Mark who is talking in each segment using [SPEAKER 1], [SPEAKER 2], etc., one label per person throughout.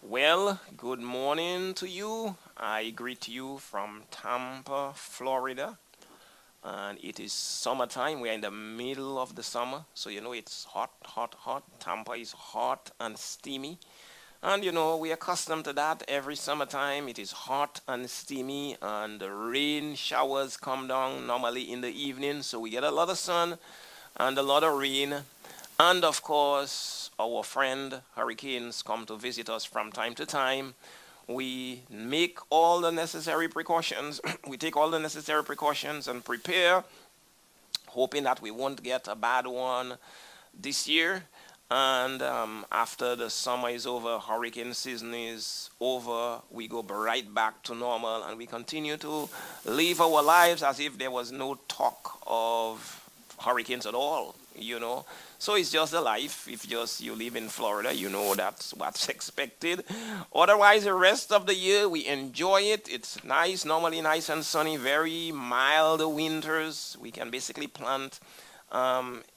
[SPEAKER 1] Well, good morning to you. I greet you from Tampa, Florida. And it is summertime. We are in the middle of the summer. So, it's hot, hot, hot. Tampa is hot and steamy. And, we're accustomed to that every summertime. It is hot and steamy, and the rain showers come down normally in the evening. So, we get a lot of sun and a lot of rain. And of course, our friend hurricanes come to visit us from time to time. We make all the necessary precautions. We take all the necessary precautions and prepare, hoping that we won't get a bad one this year. And after the summer is over, hurricane season is over, we go right back to normal and we continue to live our lives as if there was no talk of hurricanes at all. So it's just the life. If just you live in Florida, you know that's what's expected. Otherwise, the rest of the year we enjoy it. It's nice, normally nice and sunny, very mild winters. We can basically plant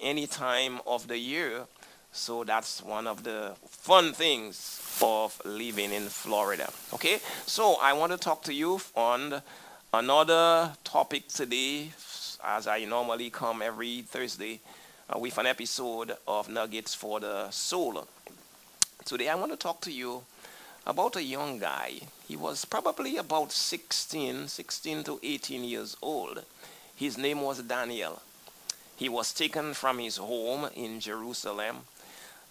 [SPEAKER 1] any time of the year. So that's one of the fun things of living in Florida. Okay, so I want to talk to you on another topic today, as I normally come every Thursday with an episode of Nuggets for the Soul. Today I want to talk to you about a young guy. He was probably about 16 to 18 years old. His name was Daniel. He was taken from his home in Jerusalem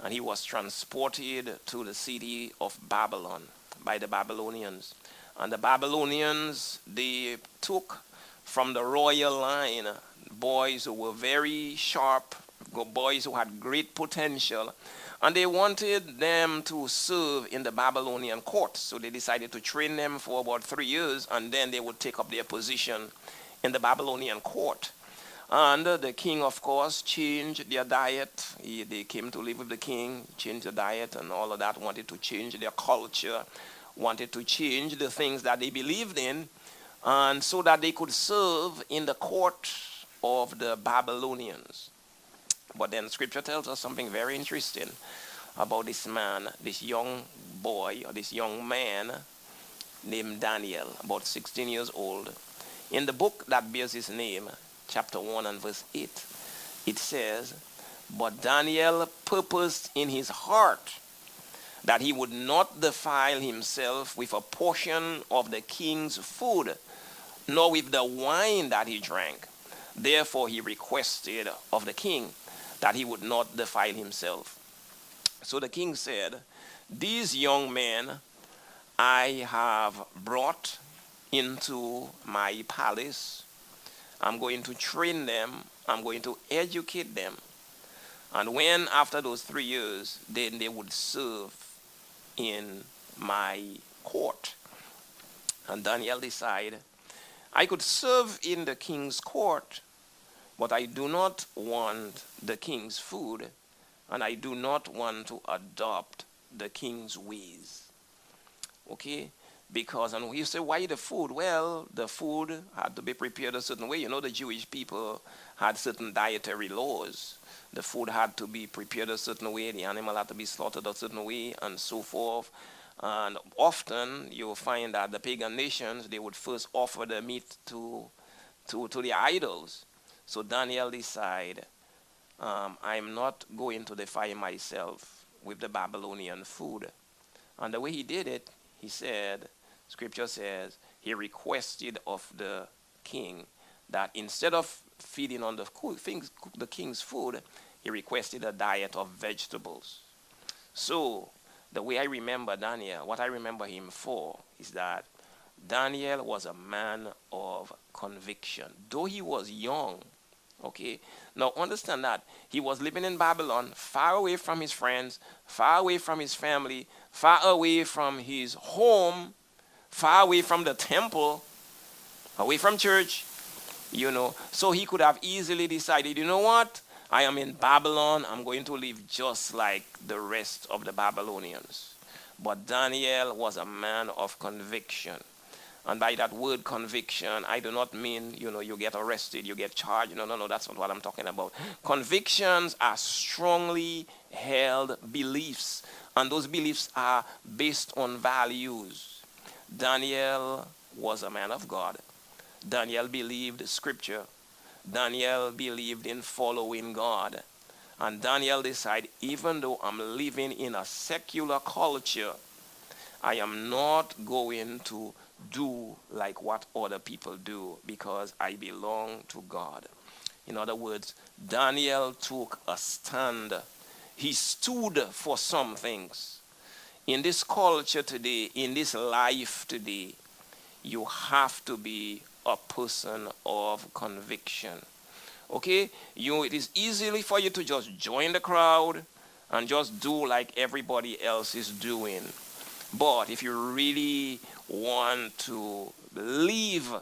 [SPEAKER 1] and he was transported to the city of Babylon by the Babylonians. And the Babylonians, they took from the royal line boys who were very sharp, boys who had great potential, and they wanted them to serve in the Babylonian court. So they decided to train them for about 3 years, and then they would take up their position in the Babylonian court. And the king, of course, changed their diet. They came to live with the king, changed the diet and all of that, wanted to change their culture, wanted to change the things that they believed in, and so that they could serve in the court of the Babylonians. But then scripture tells us something very interesting about this man, this young boy, or this young man named Daniel, about 16 years old. In the book that bears his name, chapter 1 and verse 8, it says, "But Daniel purposed in his heart that he would not defile himself with a portion of the king's food, nor with the wine that he drank. Therefore he requested of the king that he would not defile himself." So the king said, "These young men I have brought into my palace. I'm going to train them. I'm going to educate them. And when after those 3 years, then they would serve in my court." And Daniel decided, I could serve in the king's court, but I do not want the king's food, and I do not want to adopt the king's ways. Okay? Because, and you say, why the food? Well, the food had to be prepared a certain way. The Jewish people had certain dietary laws. The food had to be prepared a certain way, the animal had to be slaughtered a certain way, and so forth. And often you'll find that the pagan nations, they would first offer the meat to the idols. So Daniel decided, I'm not going to defile myself with the Babylonian food. And the way he did it, he said, scripture says, he requested of the king that instead of feeding on the king's food, he requested a diet of vegetables. So the way I remember Daniel, what I remember him for is that Daniel was a man of conviction. Though he was young, okay? Now understand that he was living in Babylon, far away from his friends, far away from his family, far away from his home, far away from the temple, away from church, So he could have easily decided, you know what? I am in Babylon. I'm going to live just like the rest of the Babylonians. But Daniel was a man of conviction. And by that word conviction, I do not mean, you get arrested, you get charged. No, no, no, that's not what I'm talking about. Convictions are strongly held beliefs, and those beliefs are based on values. Daniel was a man of God. Daniel believed scripture. Daniel believed in following God. And Daniel decided, even though I'm living in a secular culture, I am not going to do like what other people do because I belong to God. In other words, Daniel took a stand. He stood for some things. In this culture today, in this life today, you have to be a person of conviction. Okay? It is easily for you to just join the crowd and just do like everybody else is doing. But if you really want to live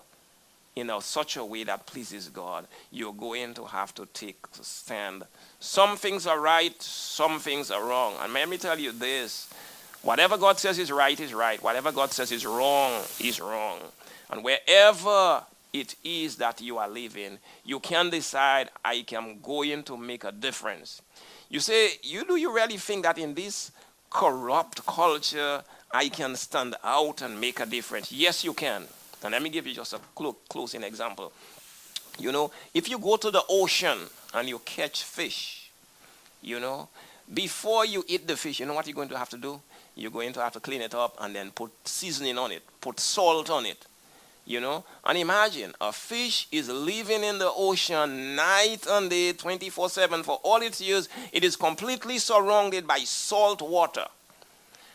[SPEAKER 1] in such a way that pleases God, you're going to have to take a stand. Some things are right, some things are wrong. And let me tell you this, whatever God says is right is right. Whatever God says is wrong is wrong. And wherever it is that you are living, you can decide, I am going to make a difference. You say, do you really think that in this corrupt culture, I can stand out and make a difference? Yes, you can. And let me give you just a closing example. If you go to the ocean and you catch fish, before you eat the fish, you know what you're going to have to do? You're going to have to clean it up and then put seasoning on it, put salt on it. And imagine a fish is living in the ocean night and day, 24/7 for all its years. It is completely surrounded by salt water.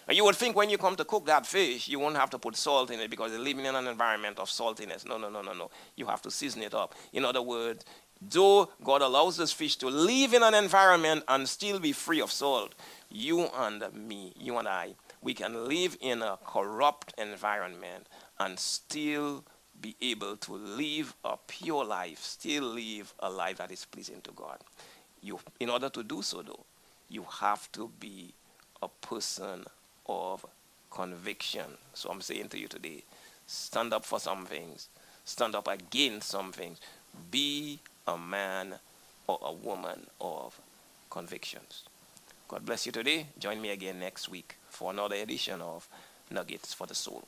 [SPEAKER 1] And you would think when you come to cook that fish, you won't have to put salt in it because it's living in an environment of saltiness. No, no, no, no, no. You have to season it up. In other words, though God allows this fish to live in an environment and still be free of salt, you and me, you and I, we can live in a corrupt environment and still be able to live a pure life, still live a life that is pleasing to God. In order to do so, though, you have to be a person of conviction. So I'm saying to you today, stand up for some things, stand up against some things. Be a man or a woman of convictions. God bless you today. Join me again next week for another edition of Nuggets for the Soul.